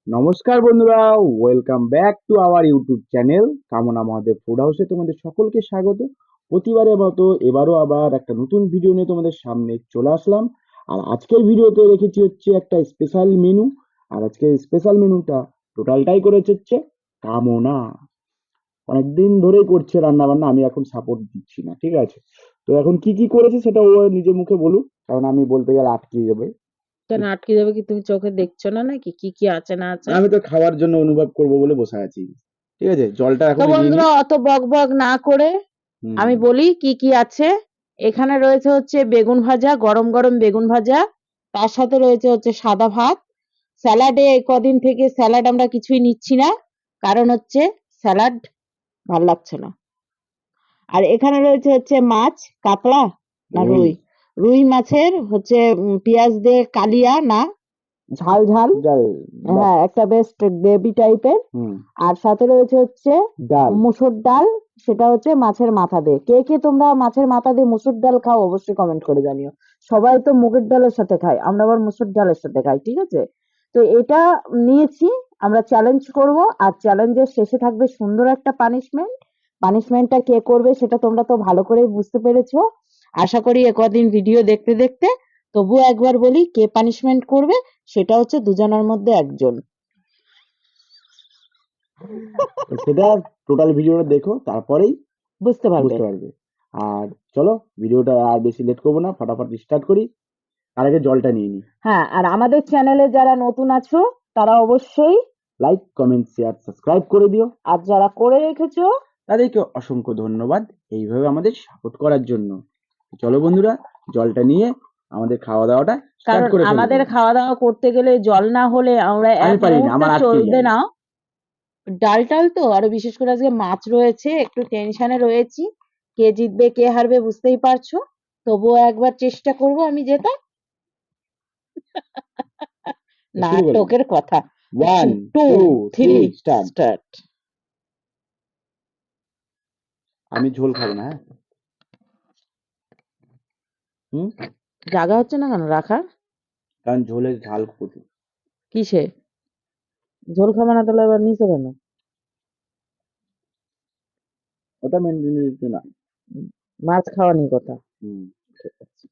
নমস্কার বন্ধুরা, welcome back to our YouTube channel কামনা মহাদেব ফুড হাউসে তোমাদের সকলকে স্বাগত। প্রতিবারের মতো এবারও আবার একটা নতুন ভিডিও নিয়ে তোমাদের সামনে চলে আসলাম। আর আজকের ভিডিওতে রেখেছি হচ্ছে একটা স্পেশাল মেনু। আর আজকের স্পেশাল মেনুটা টোটালটাই করেছে হচ্ছে কামনা। অনেকদিন ধরেই করছে রান্না বান্না, আমি এখন সাপোর্ট দিচ্ছি না, ঠিক আছে? তো এখন কি কি করেছে সেটা ও নিজে মুখে বলুক, কারণ আমি বলতে গেলে আটকে যাবে। কেন আটকে যাবে? কি তুমি চোখে দেখছো না নাকি কি কি আছে না আছে? আমি তো খাওয়ার জন্য অনুভব করব বলে বসে আছি। ঠিক আছে, জলটা তো এখনো নিইনি। বন্ধুরা, অত বক বক না করে হুম। আমি বলি কি কি আছে। এখানে রয়েছে হচ্ছে বেগুন ভাজা, গরম গরম বেগুন ভাজা। তার সাথে রয়েছে হচ্ছে সাদা ভাত। স্যালাডে কদিন থেকে স্যালাড আমরা কিছুই নিচ্ছি না, কারণ হচ্ছে স্যালাড ভাল লাগছে না। আর এখানে রয়েছে হচ্ছে মাছ, কাতলা না রুই। রুই, রুই মাছের হচ্ছে পেঁয়াজ দিয়ে কালিয়া না, ঝাল ঝাল। ডাল। হ্যাঁ, একটা বেশ গ্রেভি টাইপের। হুম। আর সাথে রয়েছে হচ্ছে ডাল। মুসুর ডাল। সেটা হচ্ছে মাছের মাথা দিয়ে। কে কে তোমরা মাছের মাথা দিয়ে মুসুর ডাল খাও অবশ্যই কমেন্ট করে জানিও। সবাই তো মুগের ডালের সাথে খায়, আমরা আবার মুসুর ডালের সাথে খাই, ঠিক আছে? তো এটা নিয়েছি, আমরা চ্যালেঞ্জ করব। আর চ্যালেঞ্জের শেষে থাকবে সুন্দর একটা পানিশমেন্ট। পানিশমেন্টটা কে করবে সেটা তোমরা তো ভালো করেই বুঝতে পেরেছো। আশা করি এ কদিন ভিডিও দেখতে দেখতে। তবুও একবার বলি, কে পানিশমেন্ট করবে? সেটা হচ্ছে দুজনের মধ্যে একজন। তো সেটা টোটাল ভিডিওটা দেখো, তারপরেই বুঝতে পারবে। বুঝতে পারবে। আর চলো, ভিডিওটা আর বেশি লেট করবো না, ফটাফট স্টার্ট করি। তার আগে জলটা নিয়ে নিই। হ্যাঁ, আর আমাদের চ্যানেলে যারা নতুন আছো তারা অবশ্যই, লাইক, কমেন্ট, শেয়ার, সাবস্ক্রাইব করে দিও। আর যারা করে রেখেছো, তাদেরকে অসংখ্য ধন্যবাদ এইভাবে আমাদের সাপোর্ট করার জন্য। চলো বন্ধুরা, জলটা নিয়ে আমাদের খাওয়া দাওয়াটা স্টার্ট কারণ করে ফেলবো। আমাদের খাওয়া দাওয়া করতে গেলে জল না হলে আমরা আমি এক পারি না, মুহূর্ত আমার আটকে চলবে যায়। না। ডাল টাল তো আরো, বিশেষ করে আজকে মাছ রয়েছে, একটু টেনশনে রয়েছি। কে জিতবে কে হারবে বুঝতেই পারছো। তবুও একবার চেষ্টা করব আমি জেতা। শুরু করলাম। নাটকের কথা। One, two, two, three, three, start. Start. আমি ঝোল খাবো না, হ্যাঁ? হুম। জায়গা হচ্ছে না কেন রাখার? কারণ ঝোলের ঝাল প্রচুর। কিসে? ঝোল খাবে না তাহলে আবার নিচে কেন? ওটা মেনটেন না। মাছ খাওয়া নিয়ে কথা। হুম। ঠিক আছে।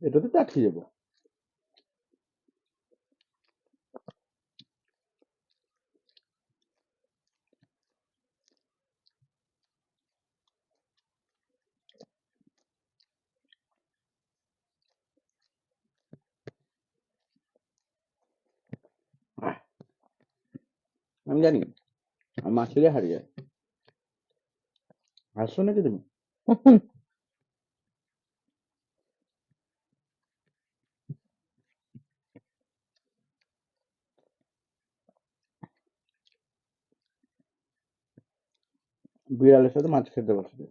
এটাতে তো আটকে যাবো। আহ, আমি জানি আমার মাছ খেলে হারিয়ে যায়। হাসছো নাকি তুমি? বিড়ালের সাথে মাছ খেতে বসে।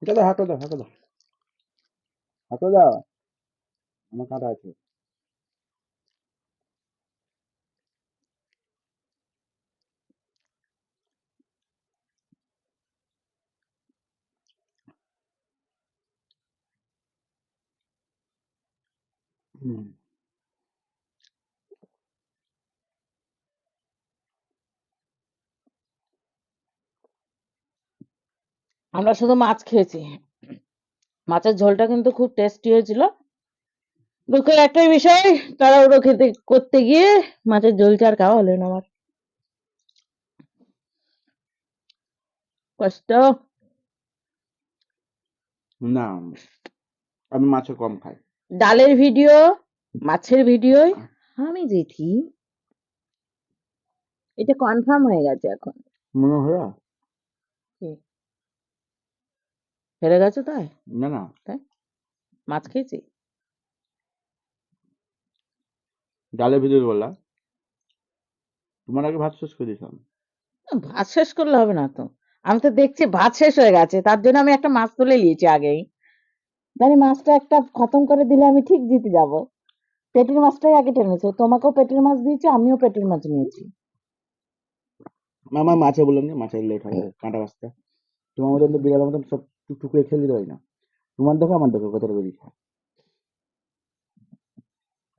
এটা দাও, হাঁটো দাও, হাঁটো দাও, হাঁটো দাও, আমার কাঁটা আছে। হুম। আমরা শুধু মাছ খেয়েছি, মাছের ঝোলটা কিন্তু খুব টেস্টি হয়েছিল। দুঃখের একটাই বিষয়, তাড়াহুড়ো খেতে করতে গিয়ে মাছের ঝোলটা আর খাওয়া হলো না আমার। কষ্ট। না, আমি মাছে কম খাই। ডালের ভিডিও, মাছের ভিডিও আমি জিতি, এটা কনফার্ম হয়ে গেছে এখন। মনে হয় কি? হেরে গেছো তাই? না, না, তাই মাছ খেয়েছি। ডালের ভিতরে বললা, তোমার আগে ভাত শেষ করে দিয়েছিলাম। ভাত শেষ করলে হবে না তো, আমি তো দেখছি ভাত শেষ হয়ে গেছে, তার জন্য আমি একটা মাছ তুলে নিয়েছি আগেই। জানি মাছটা একটা খতম করে দিলে আমি ঠিক জিতে যাব। পেটির মাছটাই আগে টেনেছে, তোমাকেও পেটির মাছ দিয়েছি, আমিও পেটির মাছ নিয়েছি। আমার মাছে বললাম যে মাছের লেট হবে কাঁটা বাছতে। তোমার মতন তো বিড়ালের মতন সব টুকটুক করে খেলে দিতে হয় না। তোমার দেখো আমার দেখো কতটা বেরিয়েছে।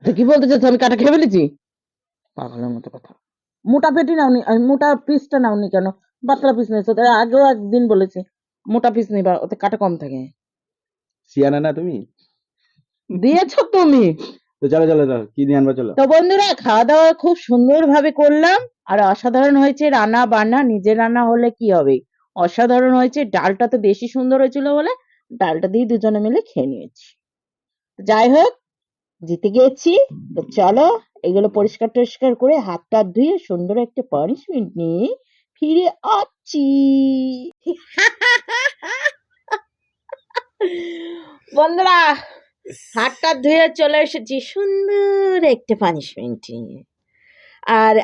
তো কি বলতে চাচ্ছ, আমি কাটা খেয়ে ফেলেছি? পাগলের মতো কথা। মোটা পেটি নাওনি, মোটা পিসটা নাওনি কেন? পাতলা পিস নিয়েছো, তার আগেও একদিন বলেছি মোটা পিস নিবা, ওতে কাটা কম থাকে। সিয়ানা না তুমি? দিয়েছো তুমি। তো চলো চলো চলো, কি নিয়ে আনবা চলো। তো বন্ধুরা, খাওয়া দাওয়া খুব সুন্দর ভাবে করলাম, আর অসাধারণ হয়েছে রান্না বান্না। নিজে রান্না হলে কি হবে, অসাধারণ হয়েছে। ডালটা তো বেশি সুন্দর হয়েছিল বলে ডালটা দিয়ে দুজনে মিলে খেয়ে নিয়েছি। যাই হোক, জিতে গেছি। তো চলো, এগুলো পরিষ্কার টরিষ্কার করে হাত টাত ধুয়ে সুন্দর একটা পানিশমেন্ট নিয়ে ফিরে আসছি। বন্ধুরা, হাত টাত ধুয়ে চলে এসেছি সুন্দর একটা পানিশমেন্ট নিয়ে। আর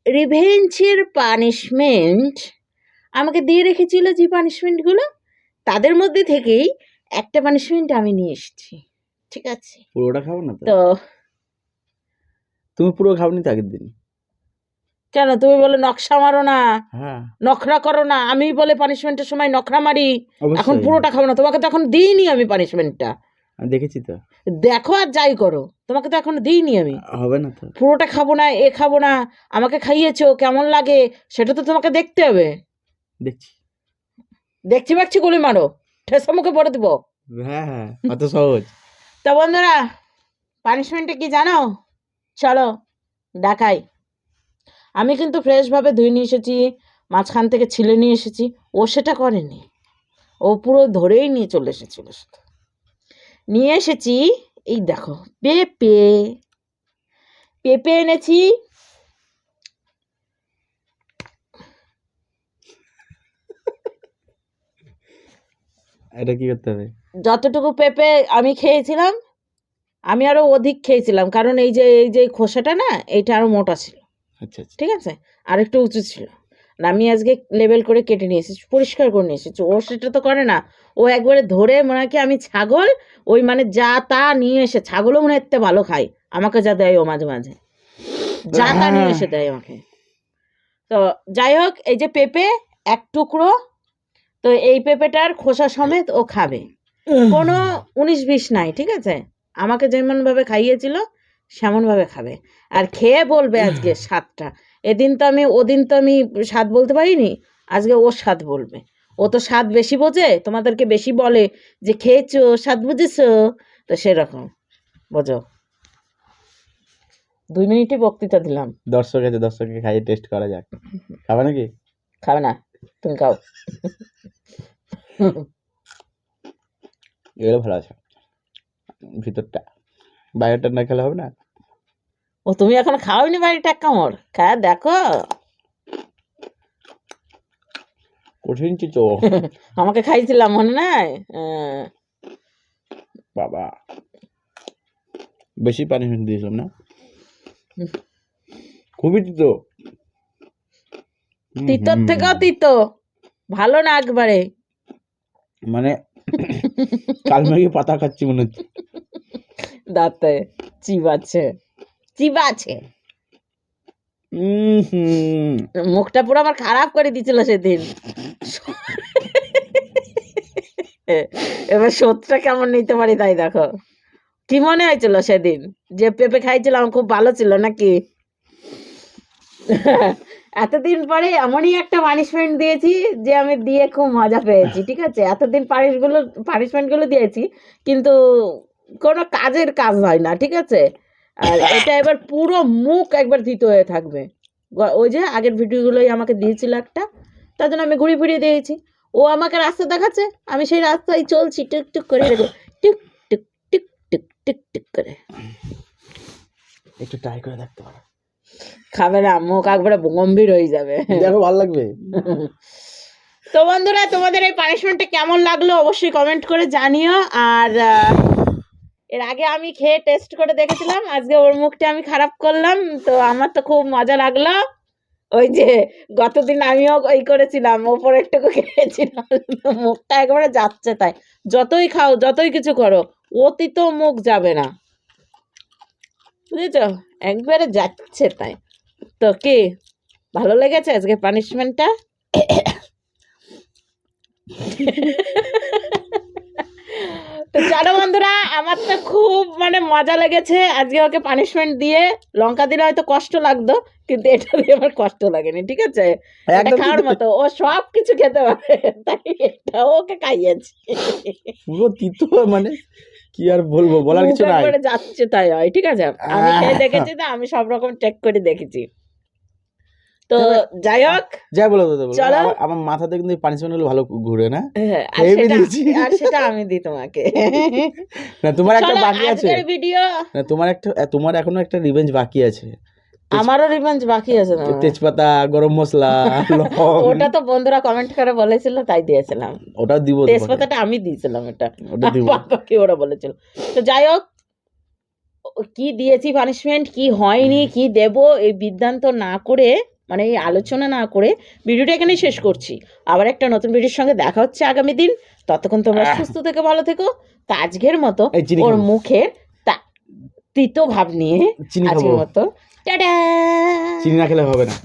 রিভেঞ্জের পানিশমেন্ট আমাকে দিয়ে রেখেছিল যে পানিশমেন্টগুলো, তাদের মধ্যে থেকেই একটা পানিশমেন্ট আমি নিয়ে এসেছি। ঠিক আছে? পুরোটা খাবো না তো? তো তুমি পুরো খাওনি তো আগের দিন? কেন তুমি বলে নকশা মারো না, হ্যাঁ, নখরা করো না? আমি বলে পানিশমেন্টের সময় নখরা মারি, এখন অবশ্যই। পুরোটা খাবো না? তোমাকে তো এখন দিইনি আমি পানিশমেন্টটা। আমি দেখেছি তো। দেখো আর যাই করো, তোমাকে তো এখন দিইনি আমি। হবে না তো? পুরোটা খাবো না, এ খাবো না, আমাকে খাইয়েছো কেমন লাগে সেটা তো তোমাকে দেখতে হবে। দেখছি। দেখছি বাচ্ছি গুলি মারো, ঠেসা মুখে পড়ে দেবো। হ্যাঁ হ্যাঁ, অত সহজ? তা বন্ধুরা, পানিশমেন্টটা কি জানো? চলো দেখাই। আমি কিন্তু ফ্রেশভাবে ধুয়ে নিয়ে এসেছি, মাঝখান থেকে ছিলে নিয়ে এসেছি। ও সেটা করেনি, ও পুরো ধরেই নিয়ে চলে এসেছিল। শুধু নিয়ে এসেছি, এই দেখো পেঁপে, পেঁপে এনেছি। এটা কি করতে হবে? যতটুকু পেঁপে আমি খেয়েছিলাম, আমি আরো অধিক খেয়েছিলাম, কারণ এই যে খোসাটা না, এইটা আরো মোটা ছিল। আচ্ছা আচ্ছা। ঠিক আছে, আর একটু উঁচু ছিল। আর আমি আজকে লেবেল করে কেটে নিয়ে এসেছি, পরিষ্কার করে নিয়ে এসেছি। ও সেটা তো করে না, ও একবারে ধরে মনে হয় কি আমি ছাগল, ওই মানে যা তা নিয়ে এসে, ছাগলও মনে হয় এতে ভালো খায়, আমাকে যা দেয় ও মাঝে মাঝে যা তা নিয়ে এসে দেয় আমাকে। তো যাই হোক, এই যে পেঁপে এক টুকরো, তো এই পেঁপেটার খোসা সমেত ও খাবে, কোনো 19-20 নাই। ঠিক আছে, আমাকে যেমন ভাবে খাইয়েছিল সেমন ভাবে খাবে, আর খেয়ে বলবে আজকে স্বাদটা। ওদিন তো আমি স্বাদ বলতে পারিনি, আজকে ও স্বাদ বলবে। ও তো স্বাদ বেশি বোঝে, তোমাদেরকে বেশি বলে যে খেয়েছো স্বাদ বুঝেছো, তো সেরকম বোঝো। 2 মিনিটই বক্তৃতা দিলাম। দর্শক আছে, দর্শককে খাইয়ে টেস্ট করা যাক। খাবে নাকি? খাবে না, তুমি খাও। এগুলো ভালো আছে, ভিতরটা। বাইরেটা না খেলে হবে না? ও তুমি এখন খাওনি বাড়িটা এক কামড় খায় দেখো। কঠিন চিচো। আমাকে খাইছিলাম মনে নাই? হ্যাঁ। বাবা, বেশি পানিশমেন্ট দিয়েছিলাম না? খুবই তিতো। তিতোর থেকেও তিতো, ভালো না একবারে। মানে কালমেঘে পাতা খাচ্ছি মনে হচ্ছে। দাঁতে চিবাচ্ছে চিবাচ্ছে। মুখটা পুরো আমার খারাপ করে দিছিল সেদিন। এবার শোধটা কেমন নিতে পারি তাই দেখো। কি মনে হয়েছিল সেদিন যে পেঁপে খাইছিলাম খুব ভালো ছিল নাকি? এতদিন পরে এমনই একটা পানিশমেন্ট দিয়েছি যে আমি দিয়ে খুব মজা পেয়েছি। ঠিক আছে, এতদিন পানিশমেন্ট গুলো দিয়েছি কিন্তু কোনো কাজের কাজ হয় না। ঠিক আছে, আর এটা এবার পুরো মুখ একবার ধৃত হয়ে থাকবে। ওই যে আগের ভিডিওগুলোই আমাকে দিয়েছিল একটা, তার জন্য আমি ঘুরিয়ে ফিরিয়ে দিয়েছি। ও আমাকে রাস্তা দেখাচ্ছে, আমি সেই রাস্তায় চলছি টুক টুক করে, টুক টুক টুক টুক টুক টুক করে। একটু ট্রাই করে দেখতে পারো। খাবে না, মুখ একবারে গম্ভীর হয়ে যাবে। দেখো ভালো লাগবে। তো বন্ধুরা, তোমাদের এই পানিশমেন্টটা কেমন লাগলো অবশ্যই কমেন্ট করে জানিও। আর এর আগে আমি খেয়ে টেস্ট করে দেখেছিলাম, আজকে ওর মুখটা আমি খারাপ করলাম, তো আমার তো খুব মজা লাগলো। ওই যে গতদিন আমিও ওই করেছিলাম, ওপরে একটু খেয়েছিলাম, মুখটা একেবারে যাচ্ছে তাই। যতই খাও যতই কিছু করো, অতি তো মুখ যাবে না, বুঝেছ, একবারে যাচ্ছে তাই। তো কি ভালো লেগেছে আজকে পানিশমেন্টটা? তো চলো বন্ধুরা, আমার তো খুব মানে মজা লেগেছে আজকে ওকে পানিশমেন্ট দিয়ে। লঙ্কা দিলে হয়তো কষ্ট লাগতো, কিন্তু এটা দিয়ে আমার কষ্ট লাগেনি। ঠিক আছে, এটা খাওয়ার মতো, ও সব কিছু খেতে পারে, তাই এটা ওকে খাইয়েছি। পুরো তিতো, মানে কি আর বলবো, বলার কিছু নাই। যাচ্ছে তাই হয়। ঠিক আছে, আমি খেয়ে দেখেছি, তো আমি সব রকম চেক করে দেখেছি। তো যাই হোক, যাই বলো চলো। আমার মাথাতে কিন্তু পানিশমেন্ট গুলো ভালো ঘুরে না। আর সেটা আমি দিই তোমাকে। না, তোমার একটা বাকি আছে। আজকের ভিডিও, না, তোমার এখনো একটা রিভেঞ্জ বাকি আছে। আমারও রিভেঞ্জ বাকি আছে। তেজপাতা, গরম মশলা, ওটা তো বন্ধুরা কমেন্ট করে বলেছিল তাই দিয়েছিলাম। ওটাও দিব। তেজপাতাটা আমি দিয়েছিলাম, এটা ওটা দিব। কি ওরা বলেছিল। তো যাই হোক, কি দিয়েছি পানিশমেন্ট, কি হয়নি, কি দেব, এই বিদ্যান্ত না করে, মানে এই আলোচনা না করে ভিডিওটা এখানেই শেষ করছি। আবার একটা নতুন ভিডিওর সঙ্গে দেখা হচ্ছে আগামী দিন। ততক্ষণ তোমরা সুস্থ থেকে ভালো থেকো। তো আজকের মতো ওর মুখের তিতো ভাব নিয়ে আজকের মতো টাটা। চিনি না খেলে হবে না।